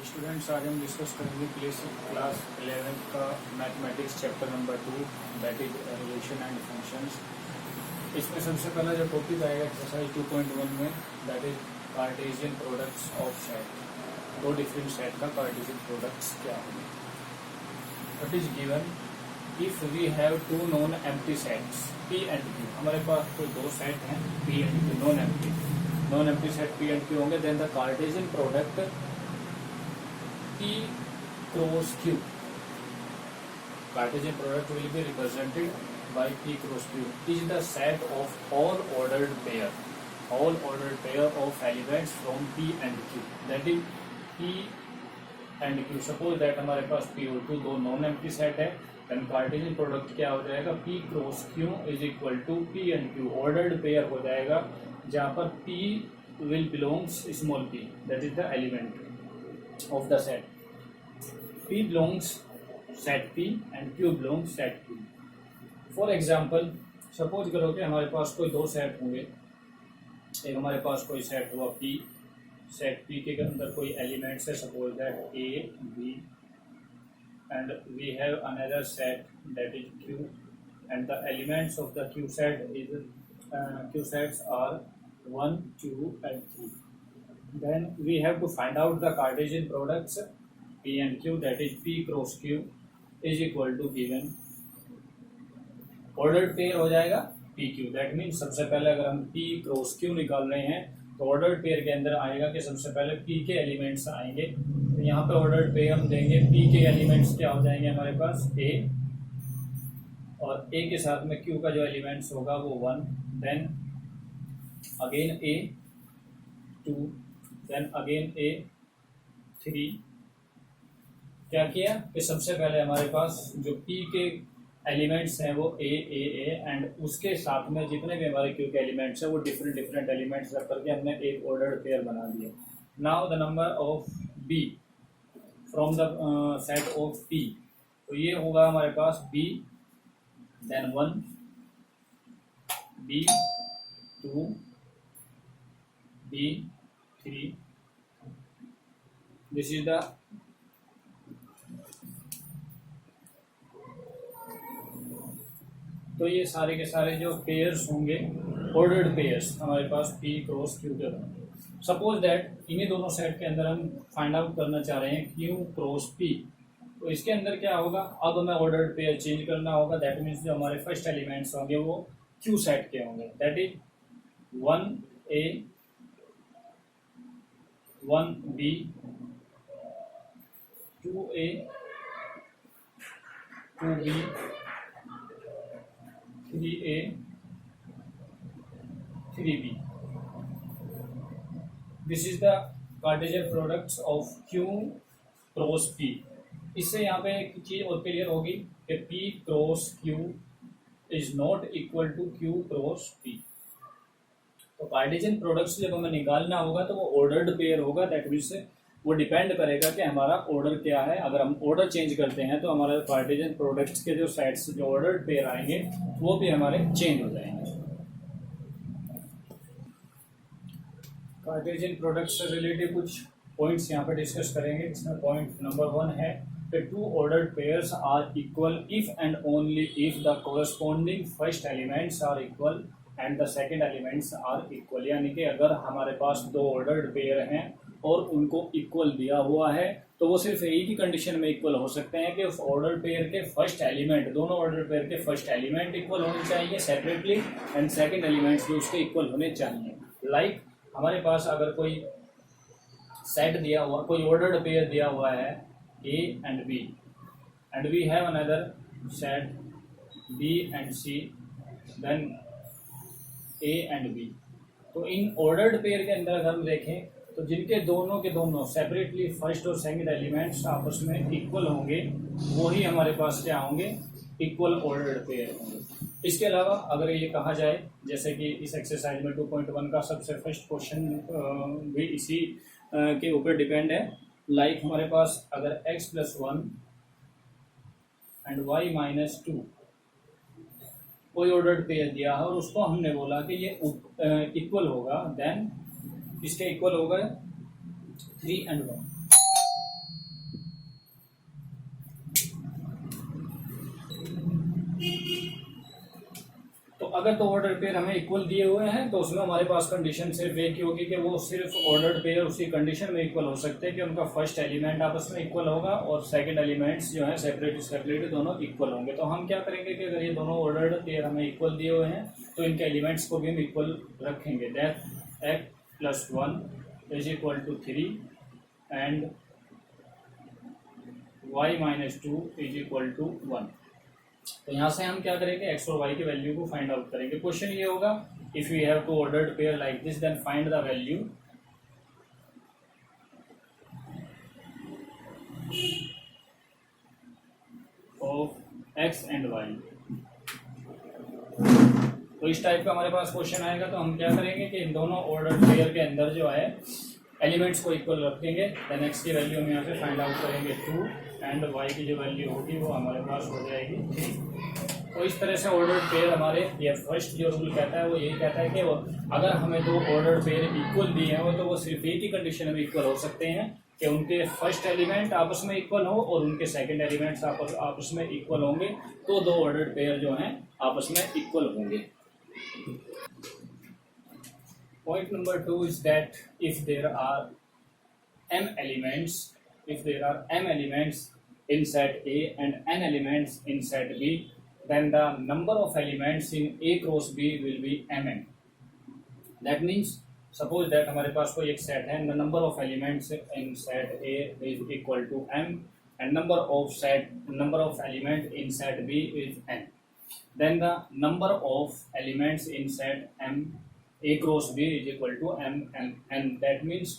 Students, आज हम discuss करेंगे क्लास 11 का mathematics chapter number 2 that is relation and functions. इसमें सबसे पहला जो टॉपिक आएगा एक्सरसाइज 2.1 में that is Cartesian products of set. दो डिफरेंट सेट का कार्टेशियन प्रोडक्ट्स क्या होंगे। What is given if we have two non empty sets P and Q। हमारे पास कोई दो सेट हैं P and Q, non empty set P and Q होंगे। Then the Cartesian product P cross Q. Cartesian product will be represented by P cross Q. Is the set of all ordered pair of elements from P and Q. That is P and Q. Suppose that हमारे पास P और Q दो non empty set है, then Cartesian product क्या हो जाएगा? P cross Q is equal to P and Q. Ordered pair हो जाएगा जहाँ पर P will belongs small p, that is the element of the set. P belongs set P and Q belongs set Q. For example, suppose करो कि हमारे पास कोई दो सेट होंगे। एक हमारे पास कोई सेट हुआ P, सेट P के अंदर कोई एलिमेंट्स है, suppose that A, B, and we have another set that is Q, and the elements of the Q sets are 1, 2, and 3. Then we have to find out the Cartesian products P and Q, that is P cross Q is equal to given ordered pair हो जाएगा PQ। That means सबसे पहले अगर हम P cross Q निकाल रहे हैं तो ordered pair के अंदर आएगा कि सबसे पहले P के एलिमेंट्स आएंगे। तो यहाँ पे ordered pair हम देंगे, P के एलिमेंट्स क्या हो जाएंगे हमारे पास A, और A के साथ में Q का जो एलिमेंट्स होगा वो 1, then again A 2, then again A 3। क्या किया कि सबसे पहले हमारे पास जो P के एलिमेंट्स हैं वो A एंड उसके साथ में जितने भी हमारे Q के एलिमेंट्स हैं वो डिफरेंट एलिमेंट्स रख करके हमने एक ऑर्डर्ड पेयर बना दिया। Now the number of B from the set of P, तो ये होगा हमारे पास B, then 1, B 2, B 3। This is the तो ये सारे के सारे जो पेयर्स होंगे ऑर्डर्ड पेयर्स हमारे पास P क्रॉस Q के बनेंगे। सपोज दैट इन्हीं दोनों सेट के अंदर हम फाइंड आउट करना चाह रहे हैं Q क्रॉस P, तो इसके अंदर क्या होगा? अब हमें ऑर्डर्ड पेयर चेंज करना होगा। दैट मीन्स जो हमारे फर्स्ट एलिमेंट्स होंगे वो Q सेट के होंगे, that is 1A 1B 2A 2B 3A 3B। This is the Cartesian products of Q cross P। इससे यहाँ पे एक चीज और क्लियर होगी कि P cross Q is not equal to Q cross P। तो कार्टेशियन प्रोडक्ट्स जब हमें निकालना होगा तो वो ऑर्डर्ड पेयर होगा। दैट मीन्स वो डिपेंड करेगा कि हमारा ऑर्डर क्या है। अगर हम ऑर्डर चेंज करते हैं तो हमारे कार्टेशियन प्रोडक्ट्स के जो सेट्स जो ऑर्डर्ड पेयर आएंगे वो भी हमारे चेंज हो जाएंगे। कार्टेशियन प्रोडक्ट्स से रिलेटेड कुछ पॉइंट्स यहाँ पे डिस्कस करेंगे। इसमें पॉइंट नंबर 1 है कि two ordered pairs are equal if and only if the corresponding first elements are equal and the second elements are equal. यानी कि अगर हमारे पास दो ऑर्डर्ड पेयर हैं और उनको इक्वल दिया हुआ है तो वो सिर्फ एक ही कंडीशन में इक्वल हो सकते हैं कि उस ऑर्डर पेयर के फर्स्ट एलिमेंट, दोनों ऑर्डर पेयर के फर्स्ट एलिमेंट इक्वल होने चाहिए सेपरेटली, एंड सेकंड एलिमेंट्स भी उसके इक्वल होने चाहिए। लाइक हमारे पास अगर कोई सेट दिया हुआ, कोई ऑर्डर्ड पेयर दिया हुआ है A and B, and we have another set B and C, then A and B। तो इन ऑर्डर्ड पेयर के अंदर अगर हम देखें तो जिनके दोनों के दोनों सेपरेटली फर्स्ट और सेकंड एलिमेंट्स आपस में इक्वल होंगे वो ही हमारे पास क्या होंगे? इक्वल ऑर्डर्ड पेयर होंगे। इसके अलावा अगर ये कहा जाए जैसे कि इस एक्सरसाइज में 2.1 का सबसे फर्स्ट क्वेश्चन भी इसी के ऊपर डिपेंड है। लाइक हमारे पास अगर x + 1 एंड y - 2 कोई ऑर्डर्ड पेयर दिया है और उसको हमने बोला कि ये इक्वल होगा, देन इसके इक्वल होगा 3 and 1। अगर दो ऑर्डर पेयर हमें इक्वल दिए हुए हैं तो उसमें हमारे पास कंडीशन सिर्फ एक ही होगी कि वो सिर्फ ऑर्डर पेयर उसी कंडीशन में इक्वल हो सकते हैं कि उनका फर्स्ट एलिमेंट आपस में इक्वल होगा और सेकंड एलिमेंट्स जो है सेपरेट दोनों इक्वल होंगे। तो हम क्या करेंगे कि अगर ये दोनों ऑर्डर पेयर हमें इक्वल दिए हुए हैं तो इनके एलिमेंट्स को भी हम इक्वल रखेंगे। That x+1 is equal to 3 and y-2 is equal to 1। तो यहाँ से हम क्या करेंगे, x और y की वैल्यू को फाइंड आउट करेंगे। क्वेश्चन ये होगा, if we have two ordered pair like this then find the value of x and y। तो इस टाइप का हमारे पास क्वेश्चन आएगा तो हम क्या करेंगे कि इन दोनों ऑर्डर्ड पेयर के अंदर जो है एलिमेंट्स को इक्वल रखेंगे। देन x की वैल्यू हम यहाँ पे फाइंड आउट करेंगे 2 एंड y की जो वैल्यू होगी वो हमारे पास हो जाएगी 3। तो इस तरह से ऑर्डर्ड पेयर हमारे, ये फर्स्ट जो रूल कहता है वो यही कहता है कि अगर हमें दो ऑर्डर्ड पेयर इक्वल दिए हैं तो वो सिर्फ एक ही कंडीशन में इक्वल हो सकते हैं कि उनके फर्स्ट एलिमेंट आपस में इक्वल हो और उनके सेकंड एलिमेंट्स आपस में इक्वल होंगे तो दो ऑर्डर्ड पेयर जो हैं आपस में इक्वल होंगे। Point number 2 is that if there are m elements in set A and n elements in set B, then the number of elements in A cross B will be mn. That means suppose that हमारे पास कोई एक set है, the number of elements in set A is equal to m and number of element in set B is n. Then the number of elements in set M A cross B is equal to m n. That means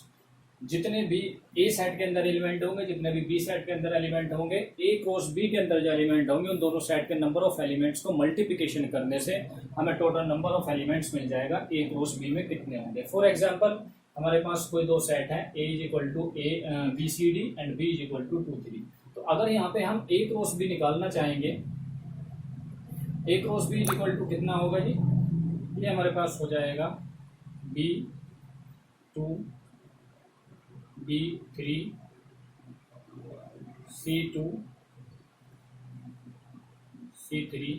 जितने भी A set के अंदर element होंगे, जितने भी B set के अंदर element होंगे, A क्रॉस B के अंदर जो एलिमेंट होंगे उन दोनों सेट के नंबर ऑफ एलिमेंट्स को मल्टीप्लिकेशन करने से हमें टोटल नंबर ऑफ एलिमेंट्स मिल जाएगा A क्रॉस B में कितने होंगे। फॉर एग्जांपल हमारे पास कोई दो सेट है, A is equal to BCD and B is equal to 2 3। तो अगर यहाँ पे हम A क्रॉस B निकालना चाहेंगे, A cross B is equal to कितना होगा जी, ये हमारे पास हो जाएगा B2 B3 C2 C3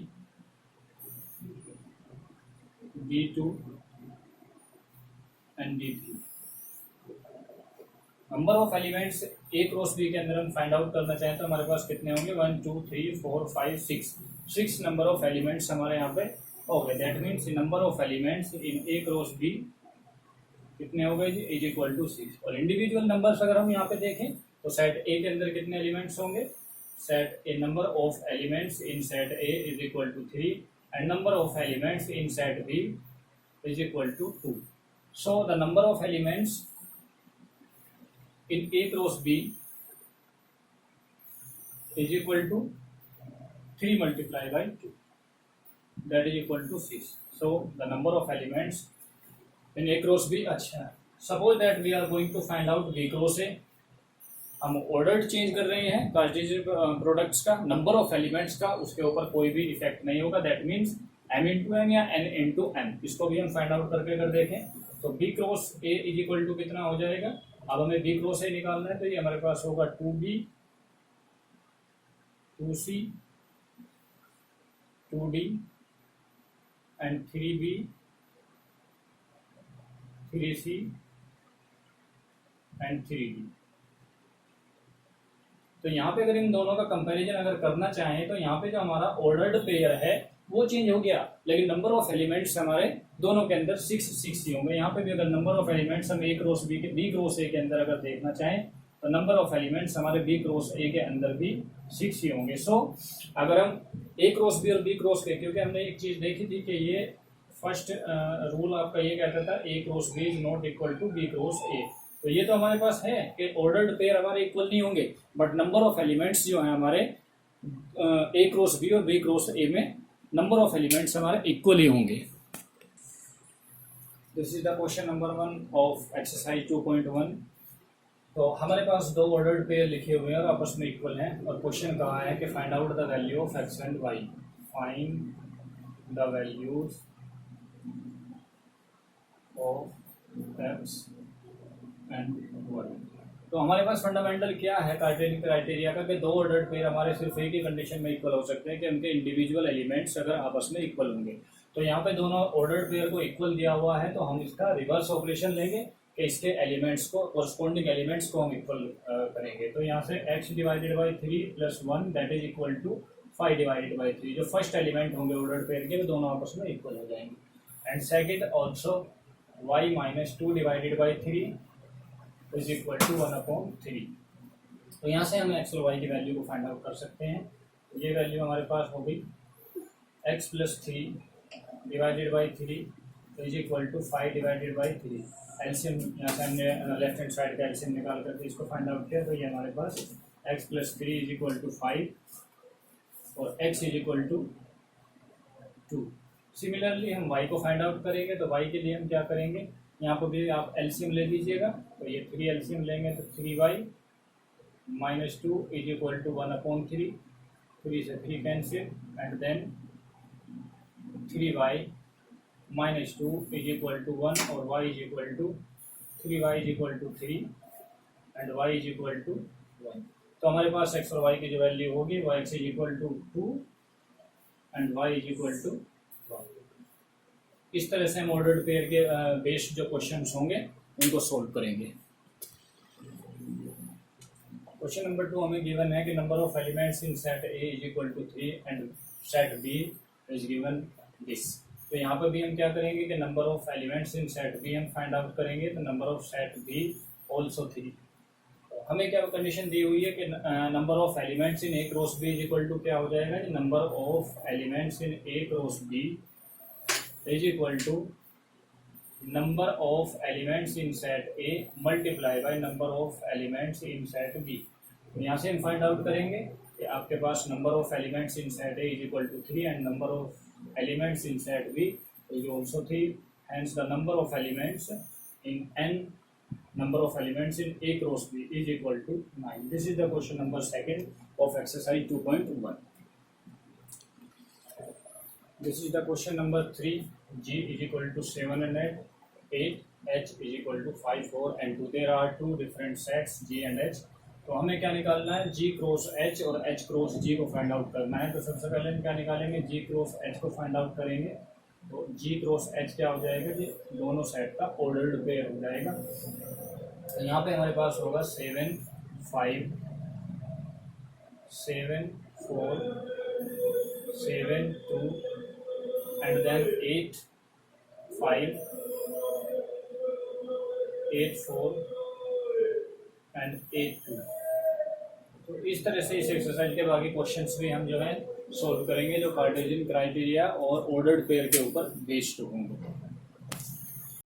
B2 and B3। Number of elements A cross B के अंदर हम फाइंड आउट करना चाहें तो हमारे पास कितने होंगे, 1 2 3 4 5 6 नंबर ऑफ एलिमेंट्स हमारे यहाँ पे हो गए। That means number of elements in A cross B कितने हो गए जी, इज इक्वल टू 6। और इंडिविजुअल नंबर्स अगर हम यहाँ पे देखें तो सेट A के अंदर कितने एलिमेंट्स होंगे, set A number of elements in set A is equal to 3 and number of elements in set B is equal to 2। So the number of elements in A cross B is equal to 3 multiplied by 2, that is equal to 6. So the number of elements in A cross B। अच्छा, suppose that we are going to find out B cross A। हम order change कर रहे हैं Cartesian products का, number of elements का उसके ऊपर कोई भी इफेक्ट नहीं होगा। That means m into M या n इंटू m, इसको भी हम फाइंड आउट करके अगर देखें तो B cross A is equal to कितना हो जाएगा। अब हमें B क्रॉस A निकालना है तो ये हमारे पास होगा 2B 2C 2D and 3B 3C and 3D। तो यहाँ पे अगर इन दोनों का कंपैरिजन अगर करना चाहें तो यहाँ पे जो हमारा ऑर्डर्ड पेयर है वो चेंज हो गया, लेकिन नंबर ऑफ एलिमेंट्स हमारे दोनों के अंदर 6 ही होंगे। यहाँ पे भी अगर नंबर ऑफ एलिमेंट्स हम B क्रॉस A के अंदर अगर देखना चाहें तो नंबर ऑफ एलिमेंट्स हमारे B क्रॉस A के अंदर भी 6 ही होंगे। सो अगर हम A क्रॉस B और B क्रॉस A, क्योंकि हमने एक चीज़ देखी थी कि ये फर्स्ट रूल आपका ये कहता था A cross B is not equal to B cross A। तो ये तो हमारे पास है कि ऑर्डर्ड पेयर हमारे इक्वल नहीं होंगे, बट नंबर ऑफ एलिमेंट्स जो है हमारे A क्रॉस B और B क्रॉस A में नंबर ऑफ एलिमेंट्स हमारे इक्वल ही होंगे। This is the question number 1 of exercise 2.1। तो हमारे पास दो ऑर्डर्ड पेयर लिखे हुए हैं और आपस में इक्वल हैं और क्वेश्चन कहा है कि find out the value of x and y। Find the values of x and y। तो हमारे पास फंडामेंटल क्या है क्राइटेरिया का कि दो ऑर्डर्ड पेयर हमारे सिर्फ एक ही कंडीशन में इक्वल हो सकते हैं कि उनके इंडिविजुअल एलिमेंट्स अगर आपस में इक्वल होंगे। तो यहाँ पे दोनों ऑर्डर्ड पेयर को इक्वल दिया हुआ है, तो हम इसका रिवर्स ऑपरेशन लेंगे कि इसके एलिमेंट्स को, कोरस्पोंडिंग एलिमेंट्स को हम इक्वल करेंगे। तो यहाँ से x divided by 3 plus 1 that is equal to 5 divided by 3। जो फर्स्ट एलिमेंट होंगे ऑर्डर्ड पेयर के, वो दोनों आपस में इक्वल हो जाएंगे। And second also y minus 2 divided by 3 is equal to 1/3। तो यहाँ से हम x और y की वैल्यू को फाइंड आउट कर सकते हैं। ये वैल्यू हमारे पास हो गई x plus 3 divided by 3 is equal to 5 divided by 3। LCM यहाँ से हमने लेफ्ट हैंड साइड का एलसीएम निकाल करके इसको फाइंड आउट किया, तो ये हमारे पास x plus 3 is equal to 5 और x is equal to 2। Similarly हम y को फाइंड आउट करेंगे, तो y के लिए हम क्या करेंगे, यहाँ पर भी आप एलसीएम ले लीजिएगा, तो ये 3 एलसीएम लेंगे तो 3y minus 2 is equal to 1/3। 3 से 3 cancel and then 3y minus 2 is equal to 1 और y is equal to 3y is equal to 3 and y is equal to 1। तो हमारे पास x और y की जो वैल्यू होगी वो x is equal to 2 and y is equal to 1। इस तरह से हम ऑर्डर्ड पेयर के बेस्ड जो क्वेश्चंस होंगे उनको सोल्व करेंगे। क्वेश्चन नंबर 2 हमें गिवन है कि number of elements in set A is equal to 3 and set B is given this. तो यहाँ पर भी हम क्या करेंगे कि number of elements in set B हम फाइंड आउट करेंगे, तो number of set B also 3। तो हमें क्या कंडीशन दी हुई है कि number of elements in A cross B is equal to क्या हो जाएगा, number of elements in A cross B is equal to number of elements in set A multiply by number of elements in set B। तो यहाँ से हम find out करेंगे कि आपके पास number of elements in set A is equal to 3 and number of elements in set B is also 3, hence the number of elements in n number of elements in A cross B is equal to 9. This is the question number 2 of exercise 2.1. This is the question number 3. G is equal to 7 and 8, H is equal to 5, 4 and 2. There are two different sets G and H. तो हमें क्या निकालना है, G cross H और H cross G को find out करना है। तो सबसे पहले हम क्या निकालेंगे, G क्रॉस H को फाइंड आउट करेंगे। तो G क्रॉस H क्या हो जाएगा जी, दोनों सेट का ऑर्डर्ड पेयर हो जाएगा। तो यहाँ पे हमारे पास होगा 7, 5, 7, 4, 7, 2 एंड देन 8, 5, 8, 4 एंड 8, 2। तो इस तरह से इस एक्सरसाइज के बाकी क्वेश्चंस भी हम जो है सोल्व करेंगे, जो कार्टेशियन क्राइटेरिया और ऑर्डर्ड पेयर के ऊपर बेस्ड होंगे।